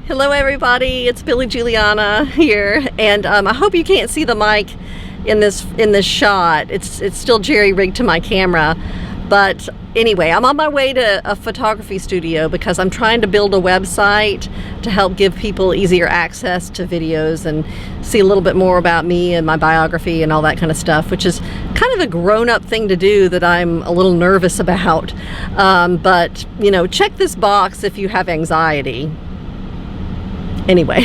Hello everybody, it's Billy Juliana here, and I hope you can't see the mic in this shot. It's still jerry-rigged to my camera, but anyway, I'm on my way to a photography studio because I'm trying to build a website to help give people easier access to videos and see a little bit more about me and my biography and all that kind of stuff, which is kind of a grown-up thing to do that I'm a little nervous about. But you know, check this box if you have anxiety. Anyway,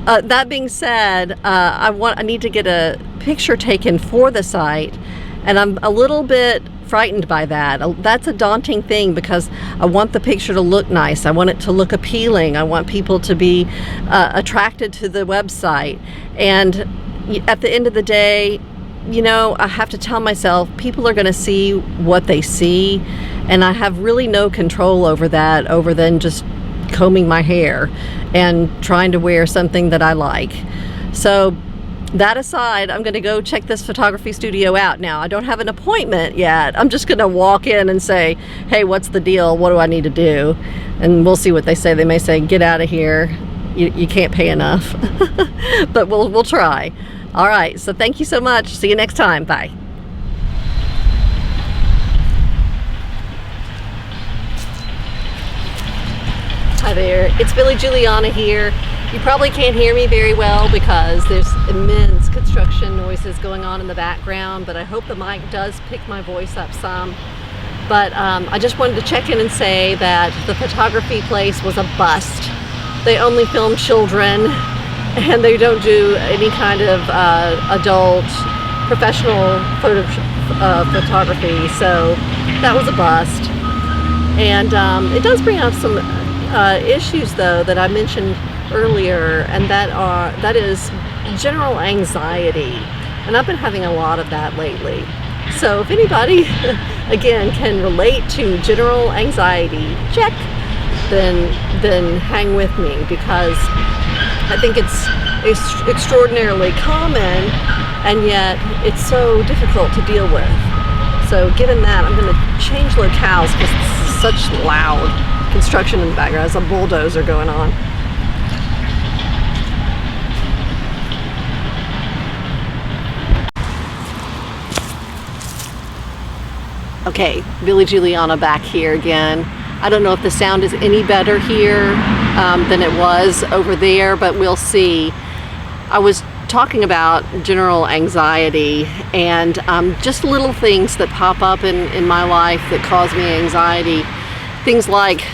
that being said, I need to get a picture taken for the site, and I'm a little bit frightened by that. That's a daunting thing because I want the picture to look nice. I want it to look appealing. I want people to be attracted to the website. And at the end of the day, you know, I have to tell myself people are going to see what they see, and I have really no control over that, over than just combing my hair and trying to wear something that I like. So that aside, I'm going to go check this photography studio out. Now, I don't have an appointment yet. I'm just going to walk in and say, hey, what's the deal? What do I need to do? And we'll see what they say. They may say, get out of here. You can't pay enough. But we'll try. All right. So thank you so much. See you next time. Bye. Hi there, it's Billy Juliana here. You probably can't hear me very well because there's immense construction noises going on in the background, but I hope the mic does pick my voice up some. But I just wanted to check in and say that the photography place was a bust. They only film children and they don't do any kind of adult professional photography, so that was a bust. And it does bring up some issues though that I mentioned earlier, and that is general anxiety, and I've been having a lot of that lately. So if anybody again can relate to general anxiety, check, then hang with me, because I think it's extraordinarily common and yet it's so difficult to deal with. So given that, I'm going to change locales because it's such loud construction in the background. There's a bulldozer going on. Okay, Billy Juliana back here again. I don't know if the sound is any better here than it was over there, but we'll see. I was talking about general anxiety and just little things that pop up in my life that cause me anxiety. Things like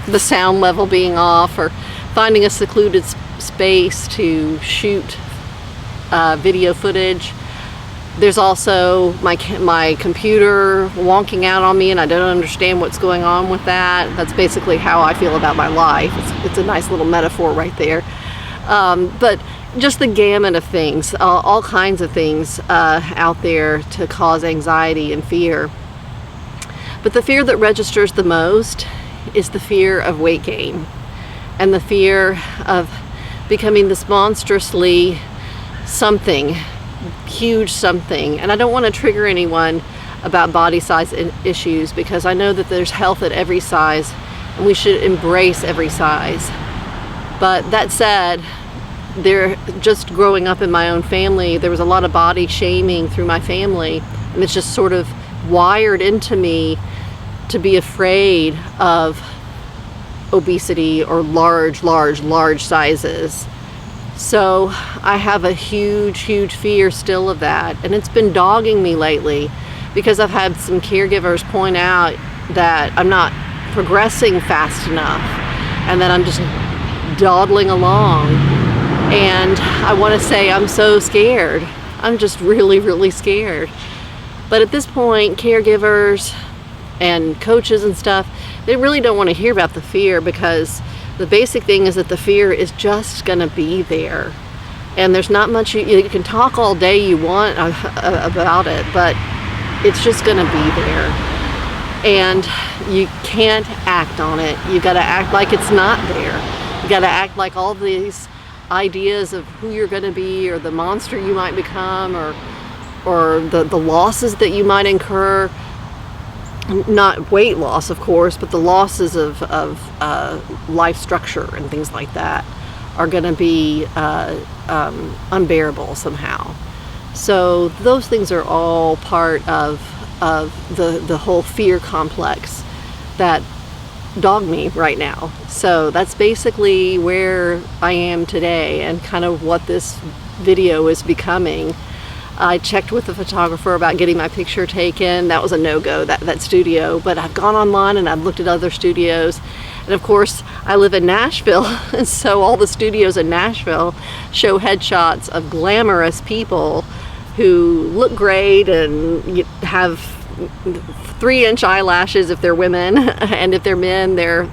the sound level being off, or finding a secluded space to shoot video footage. There's also my computer wonking out on me and I don't understand what's going on with that. That's basically how I feel about my life. It's a nice little metaphor right there. But just the gamut of things, all kinds of things out there to cause anxiety and fear. But the fear that registers the most is the fear of weight gain and the fear of becoming this monstrously something, huge something. And I don't want to trigger anyone about body size issues, because I know that there's health at every size and we should embrace every size. But that said, just growing up in my own family, there was a lot of body shaming through my family, and it's just sort of wired into me to be afraid of obesity or large sizes. So I have a huge fear still of that, and it's been dogging me lately because I've had some caregivers point out that I'm not progressing fast enough and that I'm just dawdling along. And I want to say I'm so scared. I'm just really scared. But at this point, caregivers and coaches and stuff, they really don't want to hear about the fear, because the basic thing is that the fear is just going to be there. And there's not much, you can talk all day you want about it, but it's just going to be there. And you can't act on it. You got to act like it's not there. You got to act like all these ideas of who you're going to be, or the monster you might become, or the losses that you might incur, not weight loss, of course, but the losses of life structure and things like that are going to be unbearable somehow. So those things are all part of the whole fear complex that dog me right now. So that's basically where I am today and kind of what this video is becoming. I checked with the photographer about getting my picture taken. That was a no-go, that studio, but I've gone online and I've looked at other studios. And of course, I live in Nashville, and so all the studios in Nashville show headshots of glamorous people who look great and have 3-inch eyelashes if they're women, and if they're men, they're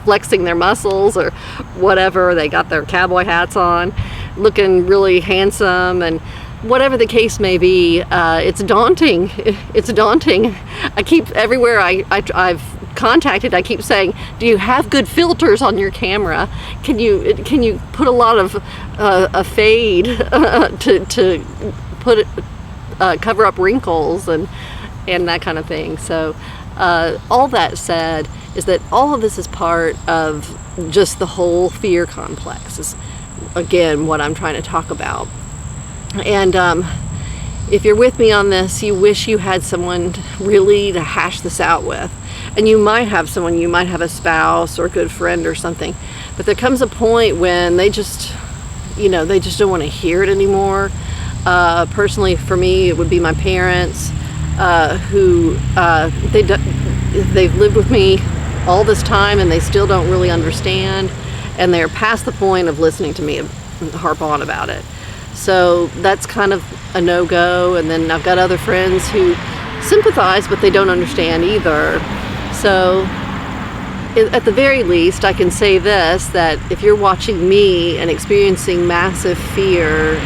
flexing their muscles or whatever. They got their cowboy hats on, looking really handsome, and whatever the case may be, it's daunting. It's daunting. I keep everywhere I've contacted, I keep saying, do you have good filters on your camera? Can you put a lot of a fade to put cover up wrinkles and that kind of thing. So all that said is that all of this is part of just the whole fear complex, is again what I'm trying to talk about. And if you're with me on this, you wish you had someone really to hash this out with. And you might have someone, you might have a spouse or a good friend or something, but there comes a point when they just don't want to hear it anymore. Personally, for me, it would be my parents, who they've lived with me all this time and they still don't really understand, and they're past the point of listening to me harp on about it. So that's kind of a no-go. And then I've got other friends who sympathize, but they don't understand either. So at the very least, I can say this, that if you're watching me and experiencing massive fear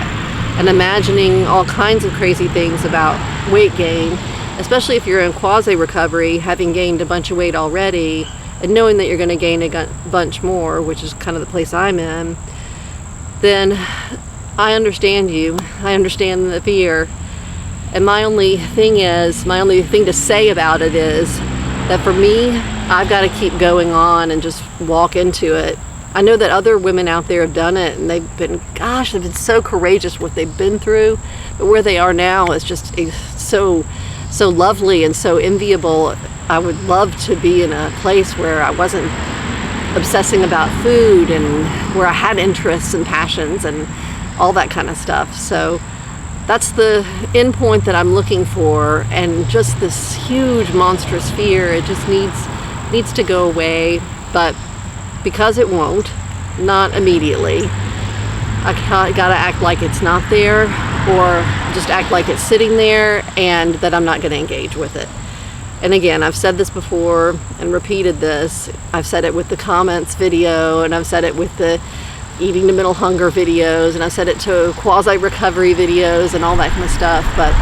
and imagining all kinds of crazy things about weight gain, especially if you're in quasi-recovery, having gained a bunch of weight already, and knowing that you're going to gain a bunch more, which is kind of the place I'm in, then I understand you. I understand the fear. And my only thing to say about it is that for me, I've got to keep going on and just walk into it. I know that other women out there have done it, and they've been so courageous what they've been through, but where they are now is just so lovely and so enviable. I would love to be in a place where I wasn't obsessing about food and where I had interests and passions and all that kind of stuff. So that's the end point that I'm looking for, and just this huge monstrous fear, it just needs to go away. But because it won't, not immediately, I gotta act like it's not there, or just act like it's sitting there and that I'm not gonna engage with it. And again, I've said this before and repeated this. I've said it with the comments video, and I've said it with the eating to mental hunger videos, and I've said it to quasi-recovery videos and all that kind of stuff. But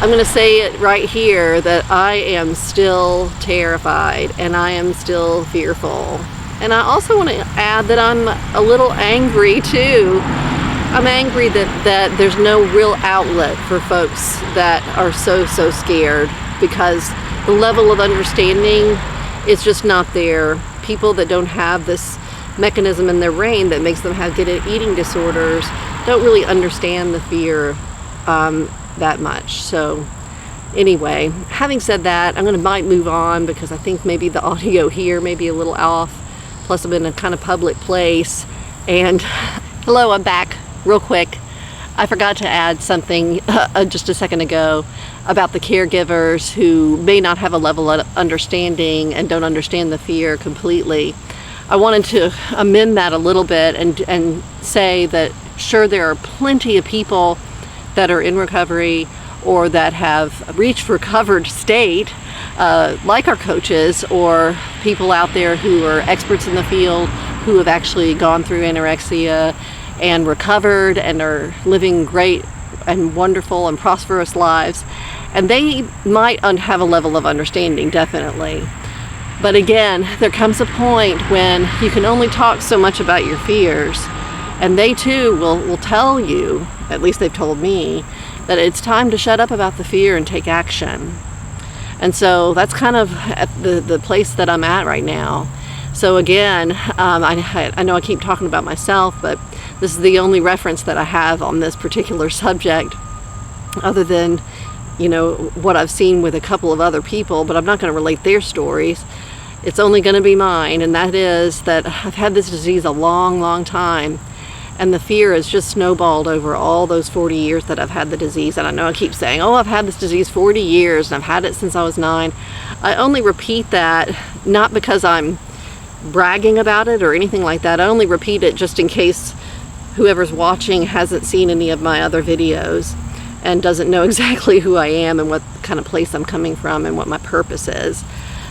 I'm going to say it right here that I am still terrified and I am still fearful. And I also want to add that I'm a little angry too. I'm angry that there's no real outlet for folks that are so scared, because the level of understanding is just not there. People that don't have this mechanism in their brain that makes them get eating disorders don't really understand the fear that much. So anyway, having said that, might move on, because I think maybe the audio here may be a little off. Plus I'm in a kind of public place. And hello, I'm back real quick. I forgot to add something just a second ago about the caregivers who may not have a level of understanding and don't understand the fear completely. I wanted to amend that a little bit and say that sure, there are plenty of people that are in recovery or that have reached recovered state, like our coaches or people out there who are experts in the field who have actually gone through anorexia and recovered and are living great and wonderful and prosperous lives. And they might have a level of understanding, definitely. But again, there comes a point when you can only talk so much about your fears, and they too will tell you, at least they've told me, that it's time to shut up about the fear and take action. And so that's kind of at the place that I'm at right now. So again, I know I keep talking about myself, but this is the only reference that I have on this particular subject, other than, you know, what I've seen with a couple of other people, but I'm not going to relate their stories. It's only going to be mine, and that is that I've had this disease a long, long time, and the fear has just snowballed over all those 40 years that I've had the disease. And I know I keep saying, oh, I've had this disease 40 years, and I've had it since I was 9. I only repeat that not because I'm bragging about it or anything like that. I only repeat it just in case whoever's watching hasn't seen any of my other videos and doesn't know exactly who I am and what kind of place I'm coming from and what my purpose is.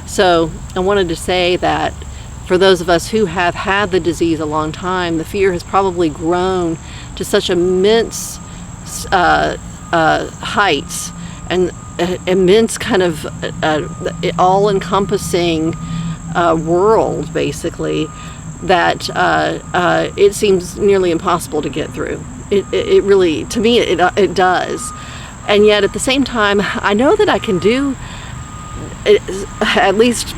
So I wanted to say that for those of us who have had the disease a long time, the fear has probably grown to such immense heights and immense kind of all-encompassing world, basically, that it seems nearly impossible to get through. It really, to me, it does. And yet at the same time, I know that I can do at least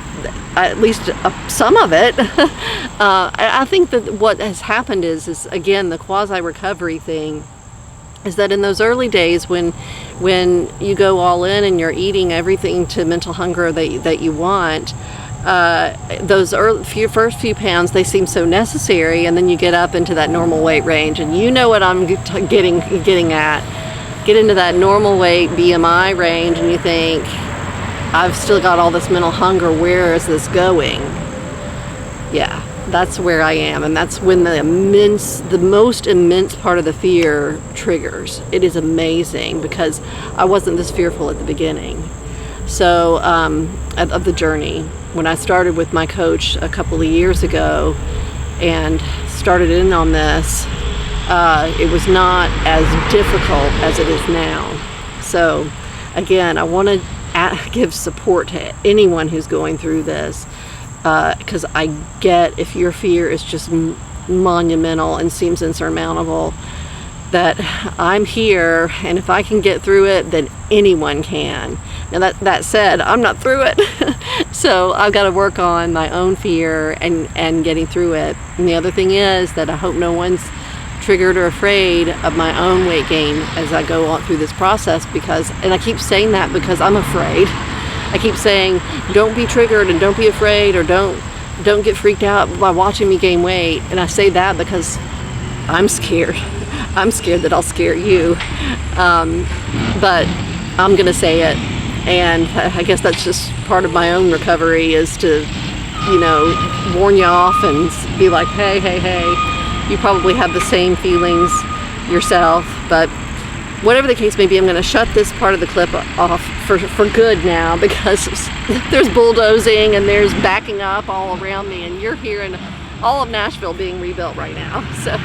some of it. I think that what has happened is again, the quasi-recovery thing, is that in those early days when you go all in and you're eating everything to mental hunger that you want, those first few pounds, they seem so necessary, and then you get up into that normal weight range, and you know what I'm getting at. Get into that normal weight BMI range, and you think, I've still got all this mental hunger, where is this going? Yeah, that's where I am, and that's when the most immense part of the fear triggers. It is amazing, because I wasn't this fearful at the beginning. So, of the journey. When I started with my coach a couple of years ago and started in on this, it was not as difficult as it is now. So again, I want to give support to anyone who's going through this, because I get if your fear is just monumental and seems insurmountable, that I'm here, and if I can get through it, then anyone can. Now that said, I'm not through it. So I've got to work on my own fear and getting through it. And the other thing is that I hope no one's triggered or afraid of my own weight gain as I go on through this process, and I keep saying that because I'm afraid. I keep saying, don't be triggered and don't be afraid, or don't get freaked out by watching me gain weight. And I say that because I'm scared. I'm scared that I'll scare you. But I'm gonna say it. And I guess that's just part of my own recovery, is to, you know, warn you off and be like, hey, you probably have the same feelings yourself. But whatever the case may be, I'm going to shut this part of the clip off for good now, because there's bulldozing and there's backing up all around me, and you're hearing all of Nashville being rebuilt right now. So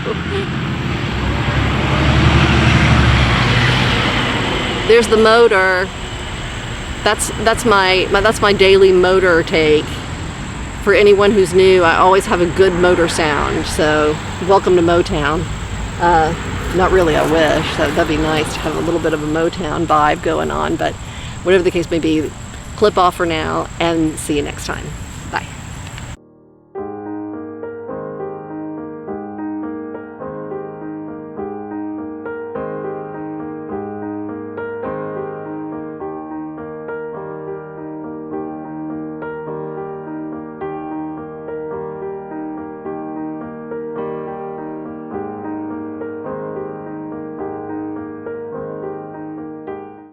there's the motor. That's my daily motor take. For anyone who's new, I always have a good motor sound. So welcome to Motown. Not really, I wish. That'd be nice to have a little bit of a Motown vibe going on. But whatever the case may be, clip off for now, and see you next time.